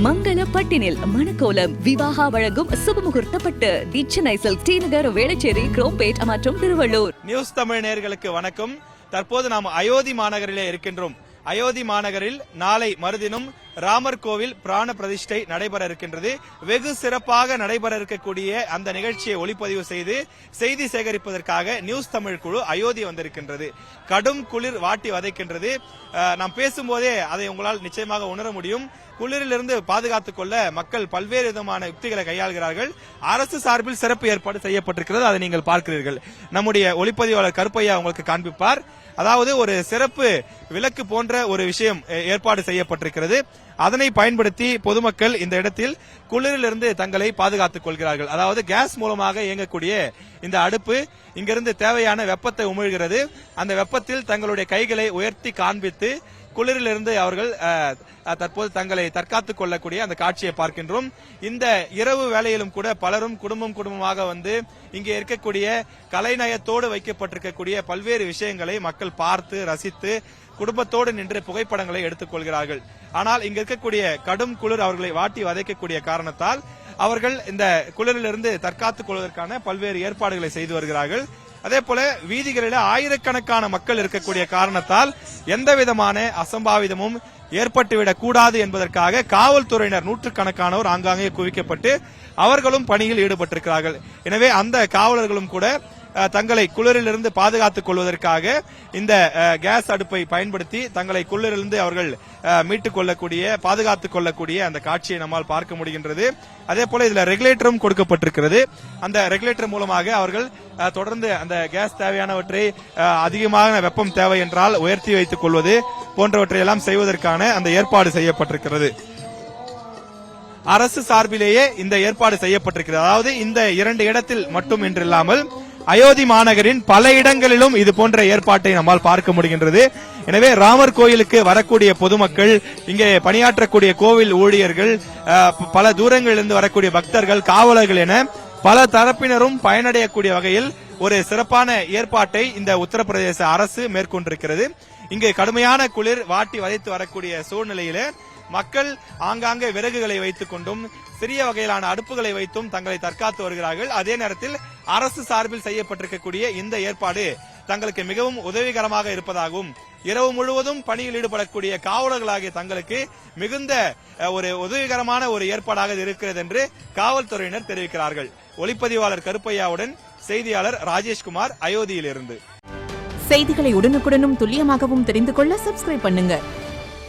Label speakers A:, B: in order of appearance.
A: மங்கள பட்டினில் மணக்கோலம் விவாகா வழங்கும் சுபமுகூர்த்த பட்டு தி Chennai silk D நகர் வேளச்சேரி குரோம்பேட் மற்றும் திருவள்ளூர்.
B: நியூஸ் தமிழ் நேயர்களுக்கு வணக்கம். தற்போது நாம் அயோத்தி மாநகரிலே இருக்கின்றோம். அயோத்தி மாநகரில் நாளை மறுதினம் ராமர் கோவில் பிராண பிரதிஷ்டை நடைபெற இருக்கின்றது. வெகு சிறப்பாக நடைபெற இருக்கக்கூடிய அந்த நிகழ்ச்சியை ஒளிப்பதிவு செய்து செய்தி சேகரிப்பதற்காக நியூஸ் தமிழ் குழு அயோத்தி வந்திருக்கின்றது. கடும் குளிர் வாட்டி வதைக்கின்றது. நாம் பேசும்போதே அதை உங்களால் நிச்சயமாக உணர முடியும். குளிரிலிருந்து பாதுகாத்துக் கொள்ள மக்கள் பல்வேறு விதமான யுக்திகளை கையாள்கிறார்கள். அரசு சார்பில் சிறப்பு ஏற்பாடு செய்யப்பட்டிருக்கிறது. அதை நீங்கள் பார்க்கிறீர்கள். நம்முடைய ஒளிப்பதிவாளர் கருப்பையா உங்களுக்கு காண்பிப்பார். அதாவது ஒரு சிறப்பு விளக்கு போன்ற ஒரு விஷயம் ஏற்பாடு செய்யப்பட்டிருக்கிறது. அதனை பயன்படுத்தி பொதுமக்கள் இந்த இடத்தில் குளிரிலிருந்து தங்களை பாதுகாத்துக் கொள்கிறார்கள். அதாவது கேஸ் மூலமாக இயங்கக்கூடிய இந்த அடுப்பு இங்கிருந்து தேவையான வெப்பத்தை உமிழ்கிறது. அந்த வெப்பத்தில் தங்களுடைய கைகளை உயர்த்தி காண்பித்து குளிரிலிருந்து அவர்கள் தற்போது தங்களை தற்காத்துக் கொள்ளக்கூடிய அந்த காட்சியை பார்க்கின்றோம். இந்த இரவு வேளையிலும் கூட பலரும் குடும்பமாக வந்து இங்கே இருக்கக்கூடிய கலைநயத்தோடு வைக்கப்பட்டிருக்கக்கூடிய பல்வேறு விஷயங்களை மக்கள் பார்த்து ரசித்து குடும்பத்தோடு நின்று புகைப்படங்களை எடுத்துக் கொள்கிறார்கள். ஆனால் இங்க இருக்கக்கூடிய கடும் குளிர் அவர்களை வாட்டி வதைக்கக்கூடிய காரணத்தால் அவர்கள் இந்த குளிரிலிருந்து தற்காத்துக் கொள்வதற்கான பல்வேறு ஏற்பாடுகளை செய்து வருகிறார்கள். அதே போல வீதிகளில் ஆயிரக்கணக்கான மக்கள் இருக்கக்கூடிய காரணத்தால் எந்த விதமான அசம்பாவிதமும் ஏற்பட்டுவிடக் கூடாது என்பதற்காக காவல்துறையினர் நூற்றுக்கணக்கானோர் ஆங்காங்கே குவிக்கப்பட்டு அவர்களும் பணியில் ஈடுபட்டிருக்கிறார்கள். எனவே அந்த காவலர்களும் கூட தங்களை குளிரிலிருந்து பாதுகாத்துக் கொள்வதற்காக இந்த கேஸ் அடுப்பை பயன்படுத்தி தங்களை குளிரிலிருந்து அவர்கள் மீட்டுக் கொள்ளக்கூடிய பாதுகாத்துக் கொள்ளக்கூடிய அந்த காட்சியை நம்மால் பார்க்க முடிகின்றது. அதே போல இதுல ரெகுலேட்டரும் கொடுக்கப்பட்டிருக்கிறது. அந்த ரெகுலேட்டர் மூலமாக அவர்கள் தொடர்ந்து அந்த கேஸ் தேவையானவற்றை அதிகமான வெப்பம் தேவை என்றால் உயர்த்தி வைத்துக் கொள்வது போன்றவற்றை எல்லாம் செய்வதற்கான அந்த ஏற்பாடு செய்யப்பட்டிருக்கிறது. அரசு சார்பிலேயே இந்த ஏற்பாடு செய்யப்பட்டிருக்கிறது. அதாவது இந்த 2 இடத்தில் மட்டும் இன்றில்லாமல் அயோத்தி மாநகரின் பல இடங்களிலும் இது போன்ற ஏற்பாட்டை நம்மால் பார்க்க முடிகின்றது. எனவே ராமர் கோயிலுக்கு வரக்கூடிய பொதுமக்கள், இங்கே பணியாற்றக்கூடிய கோவில் ஊழியர்கள், பல தூரங்களிலிருந்து வரக்கூடிய பக்தர்கள், காவலர்கள் என பல தரப்பினரும் பயனடையக்கூடிய வகையில் ஒரு சிறப்பான ஏற்பாட்டை இந்த உத்தரப்பிரதேச அரசு மேற்கொண்டிருக்கிறது. இங்கு கடுமையான குளிர் வாட்டி வதைத்து வரக்கூடிய சூழ்நிலையில மக்கள் ஆங்காங்கே விறகுகளை வைத்துக் கொண்டும் சிறிய வகையிலான அடுப்புகளை வைத்தும் தங்களை தற்காத்து வருகிறார்கள். அதே நேரத்தில் அரசு சார்பில் செய்யப்பட்டிருக்கக்கூடிய இந்த ஏற்பாடு தங்களுக்கு மிகவும் உதவிகரமாக இருப்பதாகவும் இரவு முழுவதும் பணியில் ஈடுபடக்கூடிய காவலர்களாகிய தங்களுக்கு மிகுந்த ஒரு உதவிகரமான ஒரு ஏற்பாடாக இருக்கிறது என்று காவல்துறையினர் தெரிவிக்கிறார்கள். ஒளிப்பதிவாளர் கருப்பையாவுடன் செய்தியாளர் ராஜேஷ்குமார், அயோத்தியிலிருந்து.
C: செய்திகளை உடனுக்குடனும் துல்லியமாகவும் தெரிந்து கொள்ள சப்ஸ்கிரைப் பண்ணுங்க.